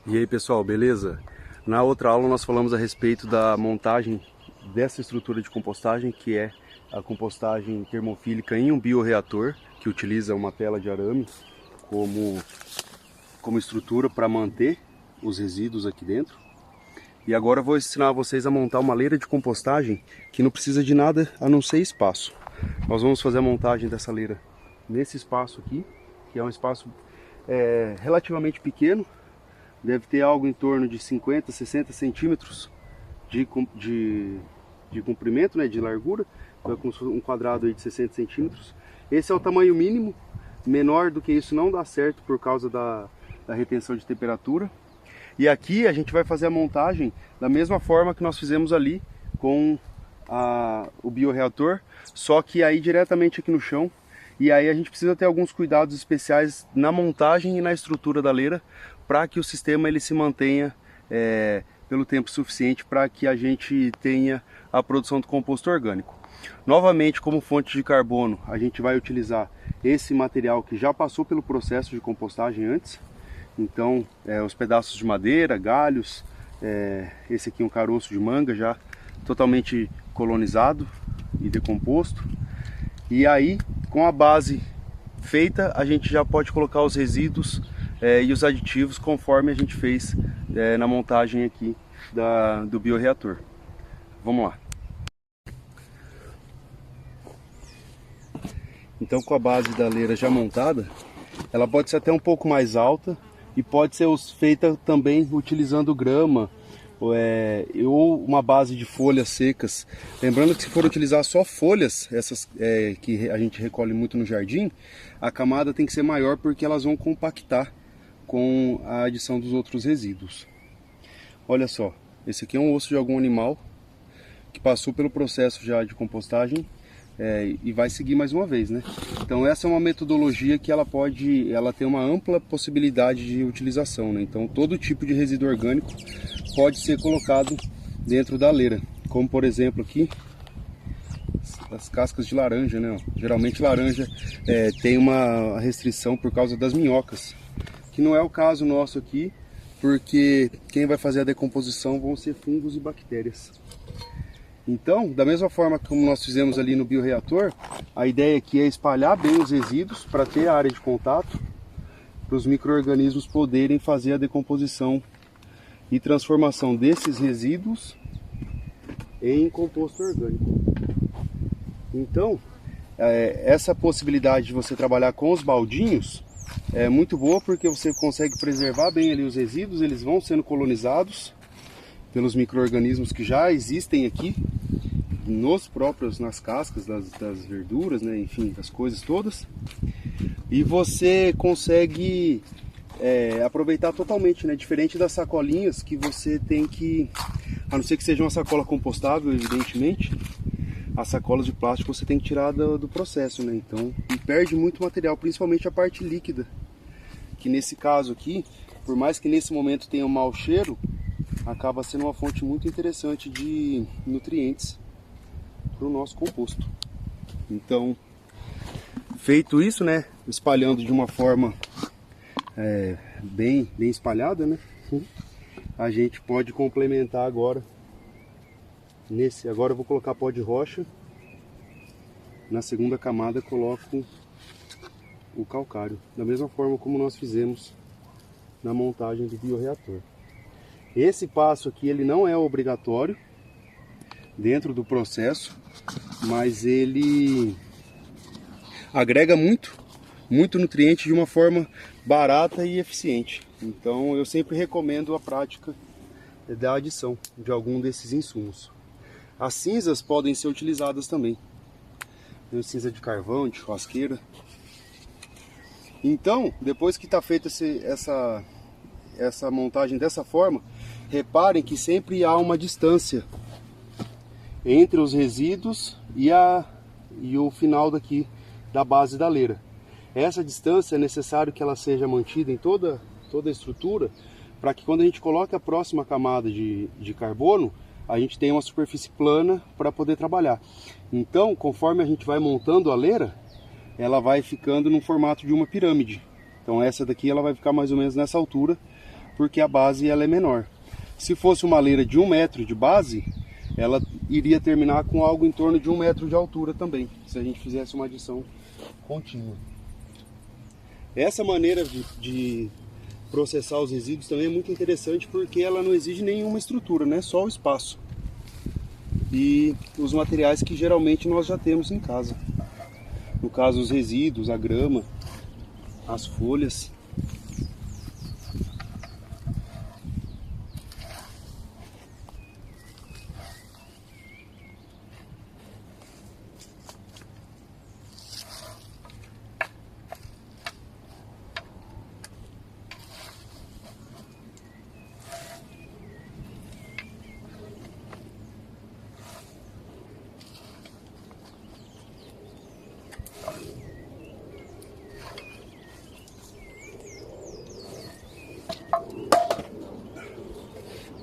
E aí pessoal, beleza? Na outra aula nós falamos a respeito da montagem dessa estrutura de compostagem, que é a compostagem termofílica em um bioreator, que utiliza uma tela de arame como estrutura para manter os resíduos aqui dentro. E agora eu vou ensinar vocês a montar uma leira de compostagem que não precisa de nada a não ser espaço. Nós vamos fazer a montagem dessa leira nesse espaço aqui, que é um espaço relativamente pequeno. Deve ter algo em torno de 50, 60 centímetros de comprimento, né, de largura. Então é como se fosse um quadrado aí de 60 centímetros. Esse é o tamanho mínimo. Menor do que isso não dá certo por causa da retenção de temperatura. E aqui a gente vai fazer a montagem da mesma forma que nós fizemos ali com o bioreator, só que aí diretamente aqui no chão. E aí a gente precisa ter alguns cuidados especiais na montagem e na estrutura da leira, para que o sistema ele se mantenha pelo tempo suficiente para que a gente tenha a produção do composto orgânico. Novamente, como fonte de carbono, a gente vai utilizar esse material que já passou pelo processo de compostagem antes. Então, os pedaços de madeira, galhos, esse aqui é um caroço de manga já totalmente colonizado e decomposto. E aí, com a base feita, a gente já pode colocar os resíduos e os aditivos conforme a gente fez na montagem aqui do bioreator. Vamos lá. Então, com a base da leira já montada, ela pode ser até um pouco mais alta e pode ser feita também utilizando grama ou uma base de folhas secas. Lembrando que se for utilizar só folhas, essas que a gente recolhe muito no jardim, a camada tem que ser maior porque elas vão compactar com a adição dos outros resíduos. Olha só, esse aqui é um osso de algum animal que passou pelo processo já de compostagem e vai seguir mais uma vez, né? Então essa é uma metodologia que ela tem uma ampla possibilidade de utilização, né? Então todo tipo de resíduo orgânico pode ser colocado dentro da leira, como por exemplo aqui as cascas de laranja, né? Geralmente laranja tem uma restrição por causa das minhocas, que não é o caso nosso aqui, porque quem vai fazer a decomposição vão ser fungos e bactérias. Então, da mesma forma como nós fizemos ali no bioreator, a ideia aqui é espalhar bem os resíduos para ter a área de contato, para os micro-organismos poderem fazer a decomposição e transformação desses resíduos em composto orgânico. Então, essa possibilidade de você trabalhar com os baldinhos é muito boa, porque você consegue preservar bem ali os resíduos, eles vão sendo colonizados pelos micro-organismos que já existem aqui nas cascas das verduras, né? Enfim, das coisas todas. E você consegue aproveitar totalmente, né? Diferente das sacolinhas que você tem que, a não ser que seja uma sacola compostável, evidentemente, as sacolas de plástico você tem que tirar do processo, né? Então, e perde muito material, principalmente a parte líquida, que nesse caso aqui, por mais que nesse momento tenha um mau cheiro, acaba sendo uma fonte muito interessante de nutrientes para o nosso composto. Então, feito isso, né, espalhando de uma forma bem espalhada, né, a gente pode complementar agora agora eu vou colocar pó de rocha. Na segunda camada coloco o calcário, da mesma forma como nós fizemos na montagem do bioreator. Esse passo aqui ele não é obrigatório dentro do processo, mas ele agrega muito nutriente de uma forma barata e eficiente. Então eu sempre recomendo a prática da adição de algum desses insumos. As cinzas podem ser utilizadas também. Tem cinza de carvão, de churrasqueira. Então, depois que está feita essa montagem dessa forma, reparem que sempre há uma distância entre os resíduos e o final daqui da base da leira. Essa distância é necessário que ela seja mantida em toda a estrutura, para que quando a gente coloque a próxima camada de carbono, a gente tenha uma superfície plana para poder trabalhar. Então, conforme a gente vai montando a leira, ela vai ficando no formato de uma pirâmide. Então essa daqui ela vai ficar mais ou menos nessa altura, porque a base ela é menor. Se fosse uma leira de 1 metro de base, ela iria terminar com algo em torno de 1 metro de altura também, se a gente fizesse uma adição contínua. Essa maneira de processar os resíduos também é muito interessante, porque ela não exige nenhuma estrutura, né? Só o espaço e os materiais que geralmente nós já temos em casa. No caso, os resíduos, a grama, as folhas.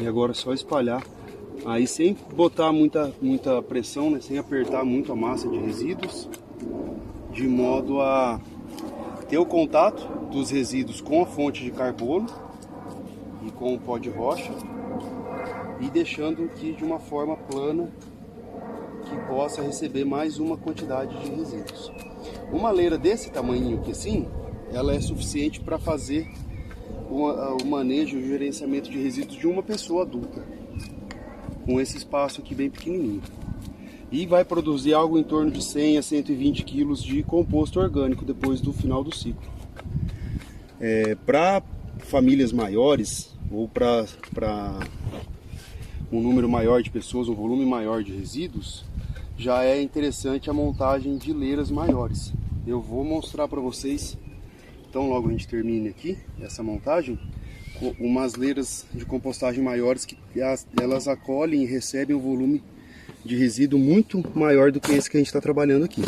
E agora é só espalhar, aí sem botar muita pressão, né? Sem apertar muito a massa de resíduos, de modo a ter o contato dos resíduos com a fonte de carbono e com o pó de rocha, e deixando aqui de uma forma plana que possa receber mais uma quantidade de resíduos. Uma leira desse tamanho aqui assim, ela é suficiente para fazer o manejo e o gerenciamento de resíduos de uma pessoa adulta, com esse espaço aqui bem pequenininho. E vai produzir algo em torno de 100 a 120 quilos de composto orgânico depois do final do ciclo. Para famílias maiores, ou para um número maior de pessoas, um volume maior de resíduos, já é interessante a montagem de leiras maiores. Eu vou mostrar para vocês, então logo a gente termine aqui essa montagem, umas leiras de compostagem maiores que elas acolhem e recebem um volume de resíduo muito maior do que esse que a gente está trabalhando aqui.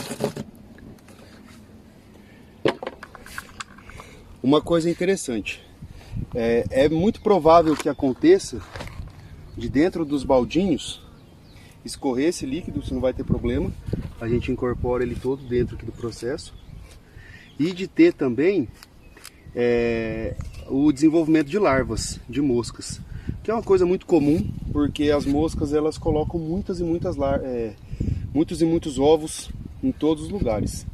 Uma coisa interessante, é muito provável que aconteça de dentro dos baldinhos escorrer esse líquido, isso não vai ter problema, a gente incorpora ele todo dentro aqui do processo, e de ter também o desenvolvimento de larvas, de moscas, que é uma coisa muito comum, porque as moscas elas colocam muitos e muitos ovos em todos os lugares.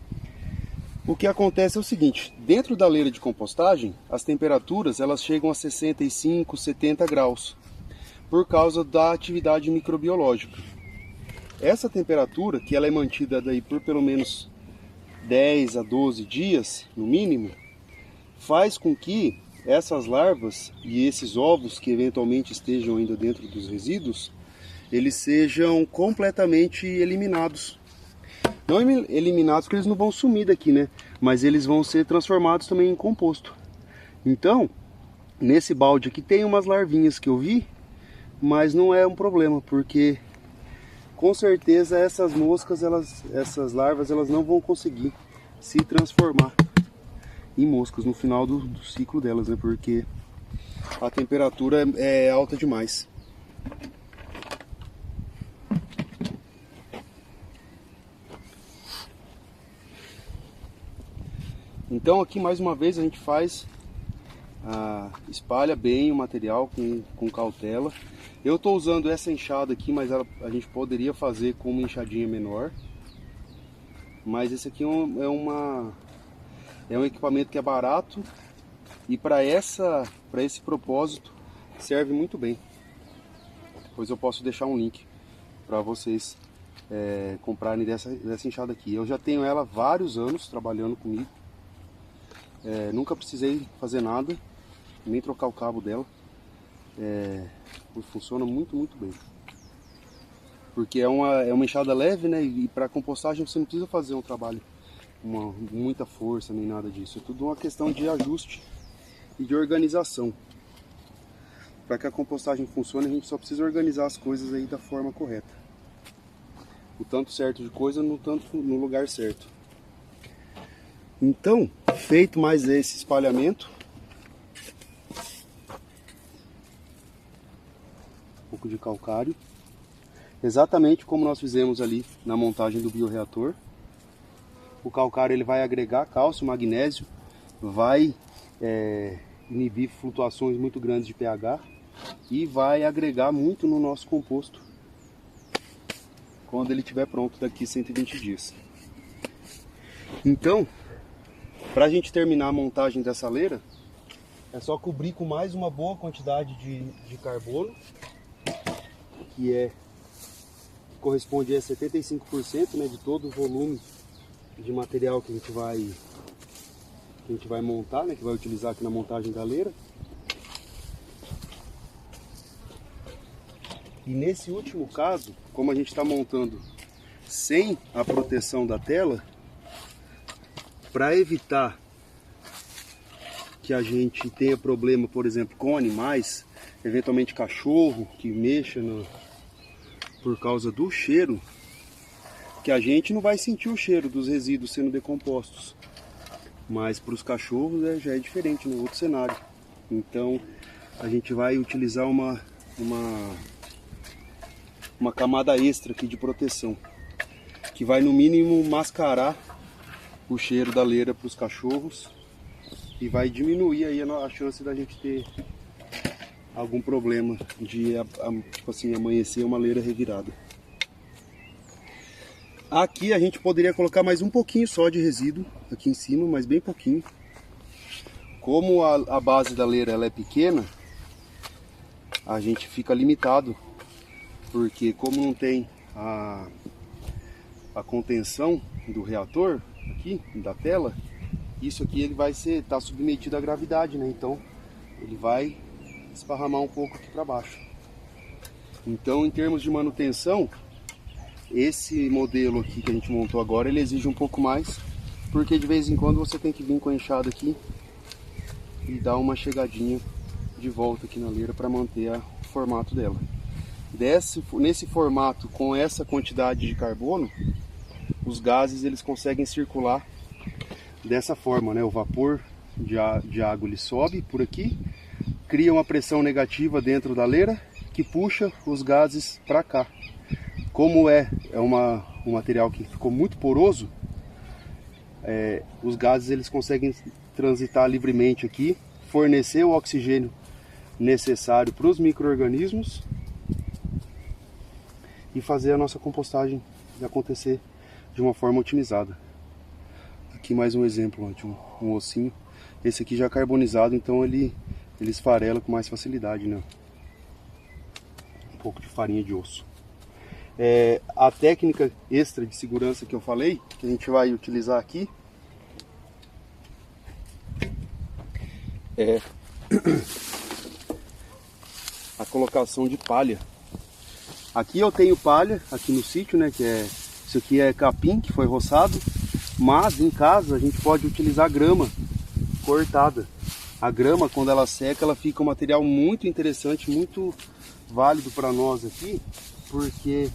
O que acontece é o seguinte, dentro da leira de compostagem, as temperaturas elas chegam a 65, 70 graus, por causa da atividade microbiológica. Essa temperatura, que ela é mantida daí por pelo menos 10 a 12 dias, no mínimo, faz com que essas larvas e esses ovos que eventualmente estejam ainda dentro dos resíduos, eles sejam completamente eliminados. Não eliminados porque eles não vão sumir daqui, né? Mas eles vão ser transformados também em composto. Então, nesse balde aqui tem umas larvinhas que eu vi, mas não é um problema, porque com certeza essas moscas, essas larvas, elas não vão conseguir se transformar em moscas no final do ciclo delas, né? Porque a temperatura é alta demais. Então aqui mais uma vez a gente espalha bem o material com cautela. Eu estou usando essa enxada aqui, mas a gente poderia fazer com uma enxadinha menor. Mas esse aqui é um equipamento que é barato e para esse propósito serve muito bem. Depois eu posso deixar um link para vocês comprarem dessa enxada aqui. Eu já tenho ela há vários anos trabalhando comigo. Nunca precisei fazer nada, nem trocar o cabo dela. Funciona muito, muito bem. Porque é uma enxada leve, né? E para compostagem você não precisa fazer um trabalho com muita força nem nada disso. É tudo uma questão de ajuste e de organização. Para que a compostagem funcione, a gente só precisa organizar as coisas aí da forma correta. O tanto certo de coisa no lugar certo. Então, feito mais esse espalhamento, um pouco de calcário, exatamente como nós fizemos ali na montagem do bioreator. O calcário ele vai agregar cálcio, magnésio, vai inibir flutuações muito grandes de pH e vai agregar muito no nosso composto quando ele estiver pronto daqui 120 dias. Então, para a gente terminar a montagem dessa leira, é só cobrir com mais uma boa quantidade de carbono, que corresponde a 75%, né, de todo o volume de material que a gente vai montar, né, que vai utilizar aqui na montagem da leira. E nesse último caso, como a gente está montando sem a proteção da tela, para evitar que a gente tenha problema, por exemplo, com animais, eventualmente cachorro que mexa por causa do cheiro, que a gente não vai sentir o cheiro dos resíduos sendo decompostos, mas para os cachorros já é diferente, no outro cenário. Então a gente vai utilizar uma camada extra aqui de proteção, que vai no mínimo mascarar o cheiro da leira para os cachorros e vai diminuir aí a chance da gente ter algum problema de tipo assim, amanhecer uma leira revirada. Aqui a gente poderia colocar mais um pouquinho só de resíduo aqui em cima, mas bem pouquinho. Como a base da leira ela é pequena, a gente fica limitado, porque como não tem a contenção do reator aqui, da tela, isso aqui ele vai estar submetido à gravidade, né? Então ele vai esparramar um pouco aqui para baixo. Então, em termos de manutenção, esse modelo aqui que a gente montou agora, ele exige um pouco mais, porque de vez em quando você tem que vir com a enxada aqui e dar uma chegadinha de volta aqui na leira para manter o formato dela. Nesse formato, com essa quantidade de carbono, os gases eles conseguem circular dessa forma, né? O vapor de água ele sobe por aqui, cria uma pressão negativa dentro da leira que puxa os gases para cá. Como um material que ficou muito poroso, os gases eles conseguem transitar livremente aqui, fornecer o oxigênio necessário para os micro-organismos e fazer a nossa compostagem acontecer de uma forma otimizada. Aqui mais um exemplo de um ossinho. Esse aqui já é carbonizado, então ele esfarela com mais facilidade, né? Um pouco de farinha de osso. A técnica extra de segurança que eu falei, que a gente vai utilizar aqui, é a colocação de palha. Aqui eu tenho palha, aqui no sítio, né, isso aqui é capim que foi roçado, mas em casa a gente pode utilizar grama cortada. A grama, quando ela seca, ela fica um material muito interessante, muito válido para nós aqui, porque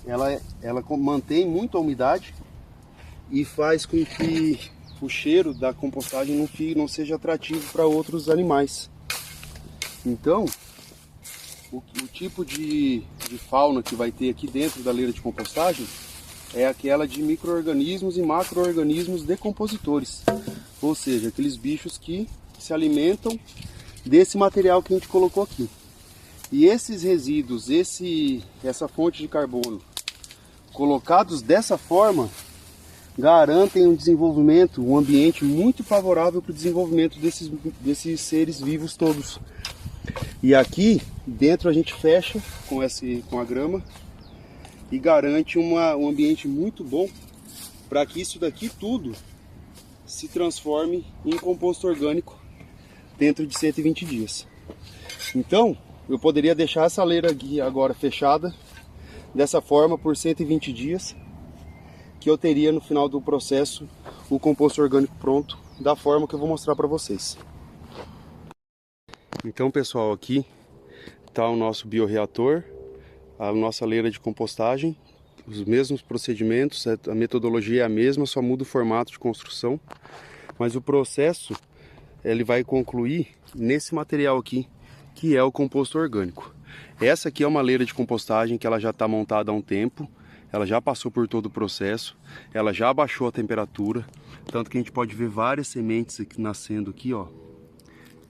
ela mantém muito a umidade e faz com que o cheiro da compostagem não seja atrativo para outros animais. Então, o tipo de fauna que vai ter aqui dentro da leira de compostagem é aquela de micro-organismos e macro-organismos decompositores, ou seja, aqueles bichos que se alimentam desse material que a gente colocou aqui. E esses resíduos, essa fonte de carbono, colocados dessa forma, garantem um ambiente muito favorável para o desenvolvimento desses seres vivos todos. E aqui dentro a gente fecha com a grama e garante um ambiente muito bom para que isso daqui tudo se transforme em composto orgânico dentro de 120 dias. Então, eu poderia deixar essa leira aqui agora fechada dessa forma por 120 dias, que eu teria no final do processo o composto orgânico pronto da forma que eu vou mostrar para vocês. Então, pessoal, aqui está o nosso bioreator, a nossa leira de compostagem, os mesmos procedimentos, a metodologia é a mesma, só muda o formato de construção, mas o processo ele vai concluir nesse material aqui, que é o composto orgânico. Essa aqui é uma leira de compostagem que ela já está montada há um tempo, ela já passou por todo o processo, ela já abaixou a temperatura, tanto que a gente pode ver várias sementes aqui nascendo aqui, ó.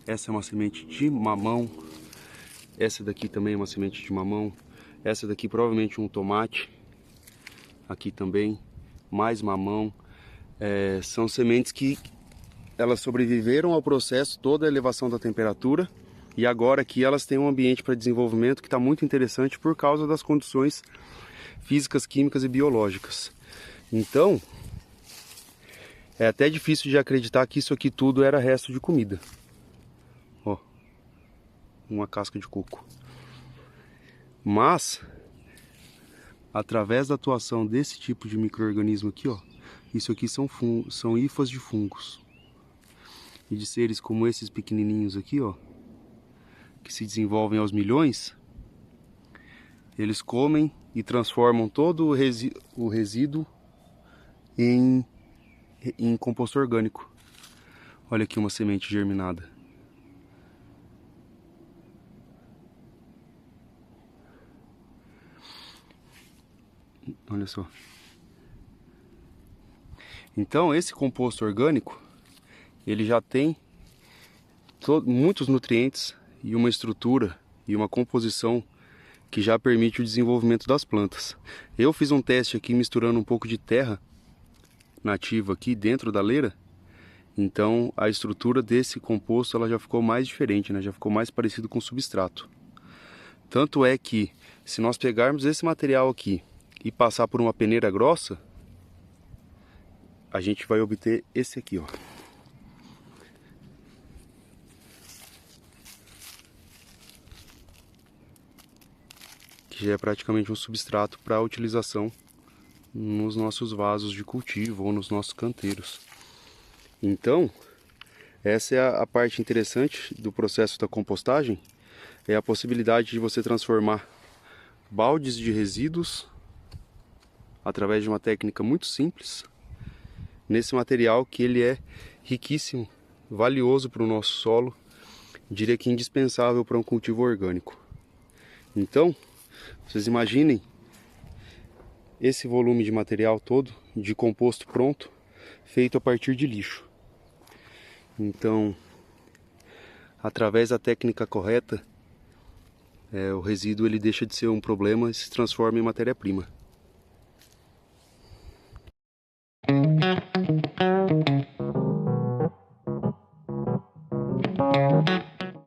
Essa é uma semente de mamão. Essa daqui também é uma semente de mamão. Essa daqui provavelmente um tomate. Aqui também, mais mamão. São sementes que elas sobreviveram ao processo, toda a elevação da temperatura. E agora aqui elas têm um ambiente para desenvolvimento que está muito interessante por causa das condições físicas, químicas e biológicas. Então, é até difícil de acreditar que isso aqui tudo era resto de comida. Ó, uma casca de coco. Mas, através da atuação desse tipo de micro-organismo aqui, ó, isso aqui são hifas de fungos. E de seres como esses pequenininhos aqui, ó, que se desenvolvem aos milhões, eles comem e transformam todo o resíduo em composto orgânico. Olha aqui uma semente germinada. Olha só. Então esse composto orgânico, ele já tem muitos nutrientes e uma estrutura e uma composição que já permite o desenvolvimento das plantas. Eu fiz um teste aqui misturando um pouco de terra nativa aqui dentro da leira. Então a estrutura desse composto ela já ficou mais diferente, né? Já ficou mais parecido com substrato. Tanto é que se nós pegarmos esse material aqui e passar por uma peneira grossa, a gente vai obter esse aqui, ó. Que já é praticamente um substrato para utilização nos nossos vasos de cultivo ou nos nossos canteiros. Então, essa é a parte interessante do processo da compostagem, é a possibilidade de você transformar baldes de resíduos, através de uma técnica muito simples, nesse material que ele é riquíssimo, valioso para o nosso solo, diria que indispensável para um cultivo orgânico. Então, vocês imaginem esse volume de material todo, de composto pronto, feito a partir de lixo. Então, através da técnica correta, o resíduo ele deixa de ser um problema e se transforma em matéria-prima.